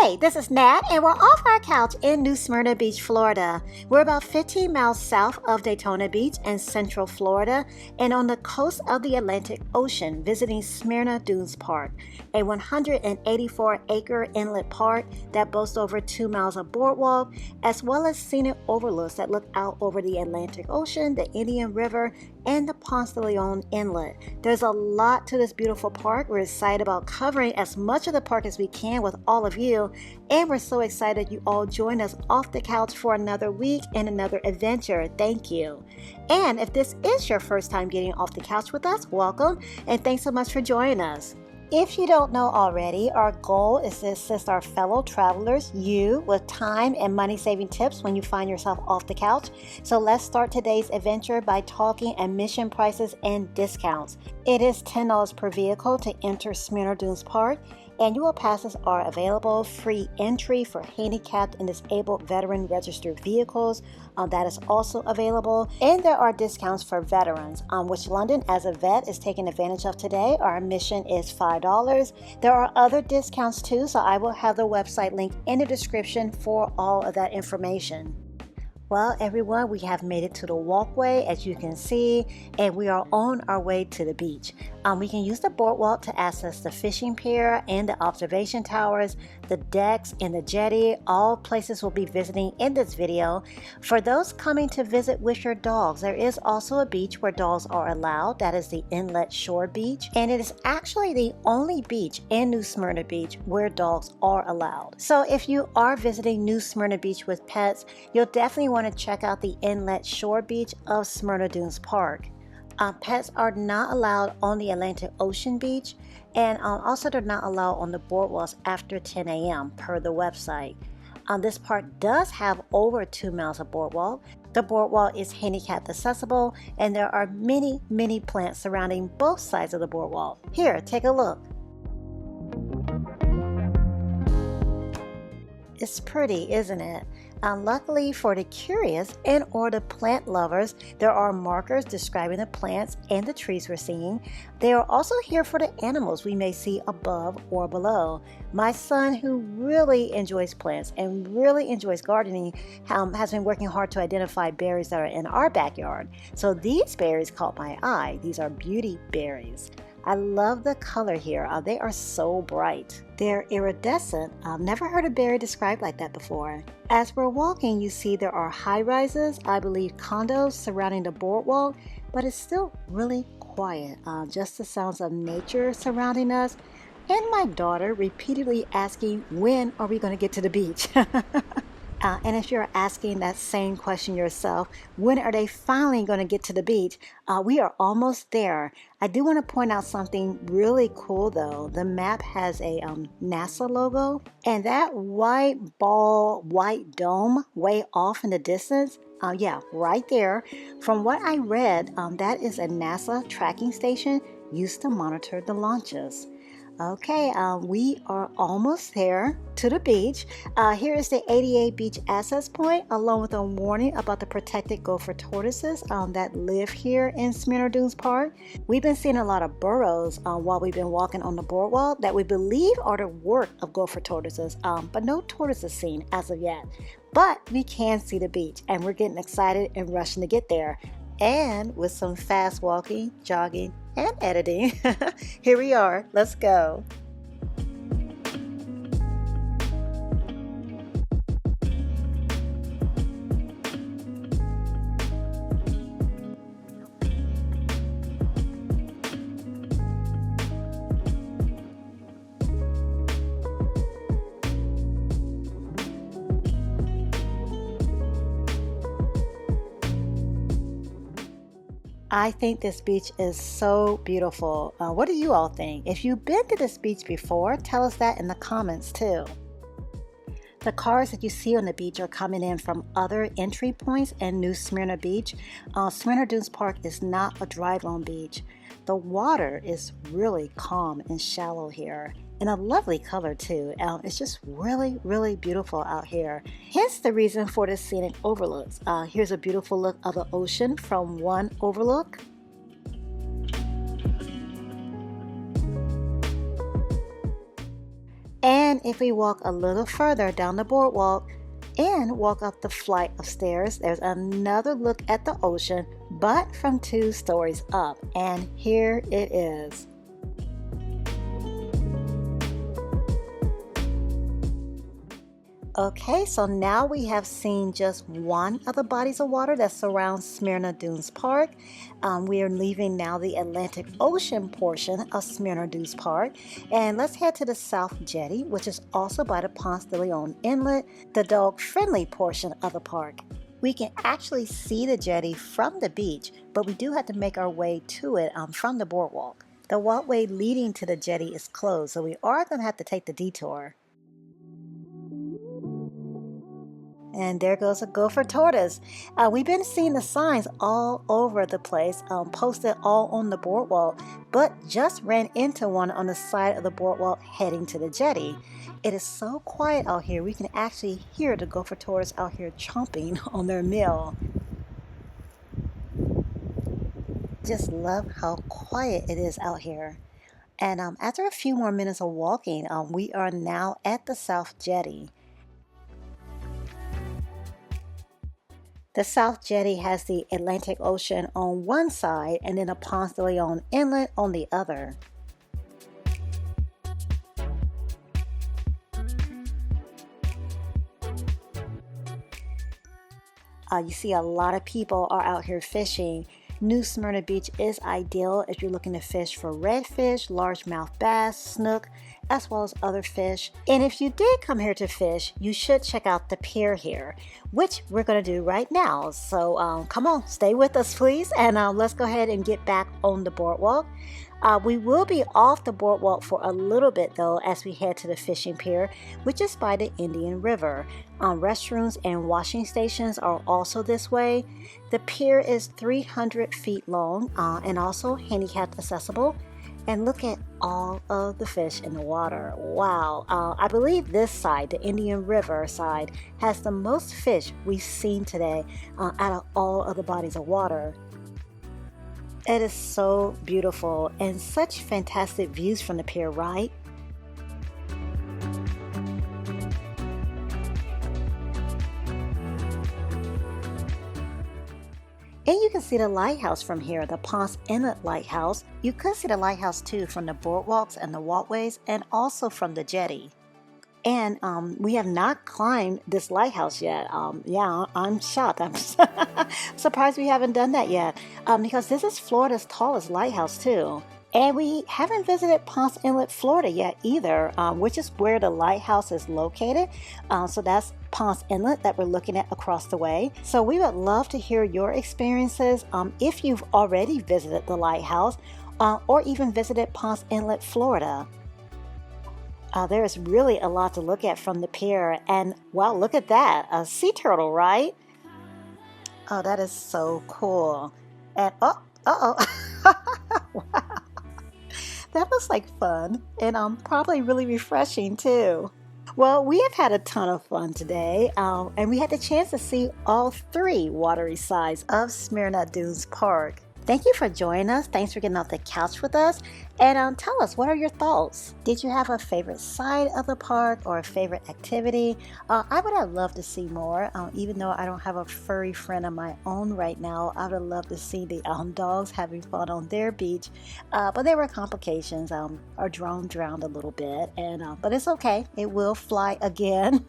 Hey, this is Nat, and we're off our couch in New Smyrna Beach, Florida. We're about 15 miles south of Daytona Beach in Central Florida and on the coast of the Atlantic Ocean, visiting Smyrna Dunes Park, a 184-acre inlet park that boasts over 2 miles of boardwalk, as well as scenic overlooks that look out over the Atlantic Ocean, the Indian River, and the Ponce de Leon Inlet. There's a lot to this beautiful park. We're excited about covering as much of the park as we can with all of you, and we're so excited you all join us off the couch for another week and another adventure. Thank you. And if this is your first time getting off the couch with us, welcome, and thanks so much for joining us. If you don't know already, our goal is to assist our fellow travelers, you, with time and money-saving tips when you find yourself off the couch. So let's start today's adventure by talking admission prices and discounts. It is $10 per vehicle to enter Smyrna Dunes Park. Annual passes are available, free entry for handicapped and disabled veteran registered vehicles. That is also available. And there are discounts for veterans, which London as a vet is taking advantage of today. Our admission is $5. There are other discounts too, so I will have the website link in the description for all of that information. Well, everyone, we have made it to the walkway, as you can see, and we are on our way to the beach. We can use the boardwalk to access the fishing pier and the observation towers, the decks, and the jetty. All places we'll be visiting in this video. For those coming to visit with your dogs, there is also a beach where dogs are allowed. That is the Inlet Shore Beach, and it is actually the only beach in New Smyrna Beach where dogs are allowed. So if you are visiting New Smyrna Beach with pets, you'll definitely want to check out the Inlet Shore Beach of Smyrna Dunes Park. Pets are not allowed on the Atlantic Ocean Beach, and also they're not allowed on the boardwalks after 10 a.m. per the website. This park does have over 2 miles of boardwalk. The boardwalk is handicap accessible, and there are many plants surrounding both sides of the boardwalk. Here, take a look. It's pretty, isn't it? Luckily for the curious and or the plant lovers, there are markers describing the plants and the trees we're seeing. They are also here for the animals we may see above or below. My son, who really enjoys plants and really enjoys gardening, has been working hard to identify berries that are in our backyard. So these berries caught my eye. These are beauty berries. I love the color here. They are so bright. They're iridescent. I've never heard a berry described like that before. As we're walking, you see there are high-rises, I believe condos surrounding the boardwalk, but it's still really quiet. Just the sounds of nature surrounding us, and my daughter repeatedly asking, when are we going to get to the beach? And if you're asking that same question yourself, when are they finally going to get to the beach? We are almost there. I do want to point out something really cool though. The map has a NASA logo, and that white dome way off in the distance, yeah, right there. From what I read, that is a NASA tracking station used to monitor the launches. Okay, we are almost there to the beach. Here is the 88 Beach Access Point, along with a warning about the protected gopher tortoises that live here in Smyrna Dunes Park. We've been seeing a lot of burrows while we've been walking on the boardwalk that we believe are the work of gopher tortoises, but no tortoises seen as of yet. But we can see the beach, and we're getting excited and rushing to get there. And with some fast walking, jogging, and editing, here we are. Let's go. I think this beach is so beautiful. What do you all think? If you've been to this beach before, tell us that in the comments too. The cars that you see on the beach are coming in from other entry points in New Smyrna Beach. Smyrna Dunes Park is not a drive-on beach. The water is really calm and shallow here, and a lovely color too. It's just really beautiful out here. Hence the reason for the scenic overlooks. Here's a beautiful look of the ocean from one overlook. And And if we walk a little further down the boardwalk and walk up the flight of stairs, there's another look at the ocean, but from 2 stories up. And here it is. Okay, so now we have seen just one of the bodies of water that surrounds Smyrna Dunes Park. We are leaving now the Atlantic Ocean portion of Smyrna Dunes Park. And let's head to the South Jetty, which is also by the Ponce de Leon Inlet, the dog-friendly portion of the park. We can actually see the jetty from the beach, but we do have to make our way to it from the boardwalk. The walkway leading to the jetty is closed, so we are going to have to take the detour. And there goes a gopher tortoise. We've been seeing the signs all over the place, posted all on the boardwalk, but just ran into one on the side of the boardwalk heading to the jetty. It is so quiet out here, we can actually hear the gopher tortoise out here chomping on their meal. Just love how quiet it is out here. And after a few more minutes of walking, we are now at the South Jetty. The South Jetty has the Atlantic Ocean on one side and then the Ponce de Leon Inlet on the other. You see a lot of people are out here fishing. New Smyrna Beach is ideal if you're looking to fish for redfish, largemouth bass, snook, as well as other fish. And if you did come here to fish, you should check out the pier here, which we're going to do right now. So come on, stay with us please, and let's go ahead and get back on the boardwalk. We will be off the boardwalk for a little bit though as we head to the fishing pier, which is by the Indian River. Restrooms and washing stations are also this way. The pier is 300 feet long and also handicapped accessible. And look at all of the fish in the water. Wow. I believe this side, the Indian River side, has the most fish we've seen today out of all of the bodies of water. It is so beautiful and such fantastic views from the pier, right? And you can see the lighthouse from here, the Ponce Inlet Lighthouse. You could see the lighthouse too from the boardwalks and the walkways and also from the jetty. And we have not climbed this lighthouse yet. Yeah, I'm shocked. I'm surprised we haven't done that yet because this is Florida's tallest lighthouse too. And we haven't visited Ponce Inlet, Florida yet either, which is where the lighthouse is located. So that's Ponce Inlet that we're looking at across the way. So we would love to hear your experiences if you've already visited the lighthouse or even visited Ponce Inlet, Florida. There is really a lot to look at from the pier, and wow, look at that, a sea turtle, right? Oh, that is so cool. And wow, that looks like fun, and probably really refreshing too. Well, we have had a ton of fun today, and we had the chance to see all 3 watery sides of Smyrna Dunes Park. Thank you for joining us. Thanks for getting off the couch with us. And tell us, what are your thoughts? Did you have a favorite side of the park or a favorite activity? I would have loved to see more. Even though I don't have a furry friend of my own right now, I would have loved to see the dogs having fun on their beach. But there were complications. Our drone drowned a little bit, but it's okay. It will fly again.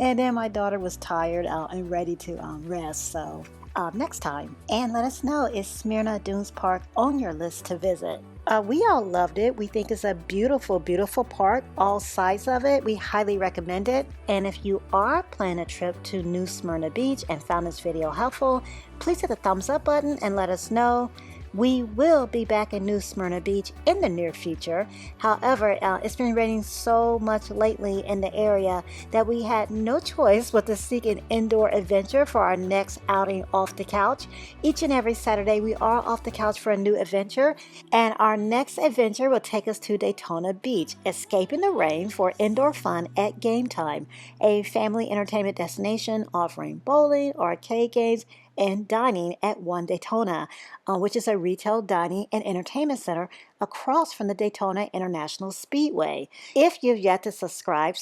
And then my daughter was tired and ready to rest. So next time. And let us know, is Smyrna Dunes Park on your list to visit? We all loved it. We think it's a beautiful, beautiful park. All sides of it. We highly recommend it. And if you are planning a trip to New Smyrna Beach and found this video helpful, please hit the thumbs up button and let us know. We will be back in New Smyrna Beach in the near future. However, it's been raining so much lately in the area that we had no choice but to seek an indoor adventure for our next outing off the couch. Each and every Saturday, we are off the couch for a new adventure, and our next adventure will take us to Daytona Beach, escaping the rain for indoor fun at Game Time, a family entertainment destination offering bowling, arcade games, and dining at One Daytona, which is a retail dining and entertainment center across from the Daytona International Speedway. If you've yet to subscribe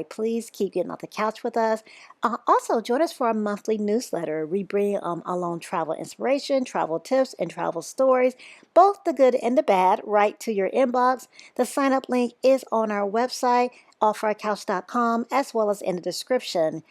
please. Keep getting off the couch with us. Also, join us for our monthly newsletter. We bring along travel inspiration, travel tips, and travel stories, both the good and the bad, right to your inbox. The sign-up link is on our website, offourcouch.com, as well as in the description.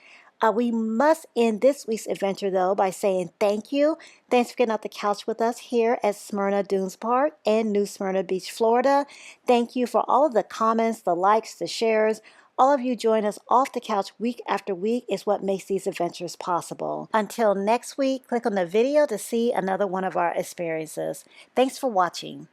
We must end this week's adventure, though, by saying thank you. Thanks for getting off the couch with us here at Smyrna Dunes Park in New Smyrna Beach, Florida. Thank you for all of the comments, the likes, the shares. All of you join us off the couch week after week is what makes these adventures possible. Until next week, click on the video to see another one of our experiences. Thanks for watching.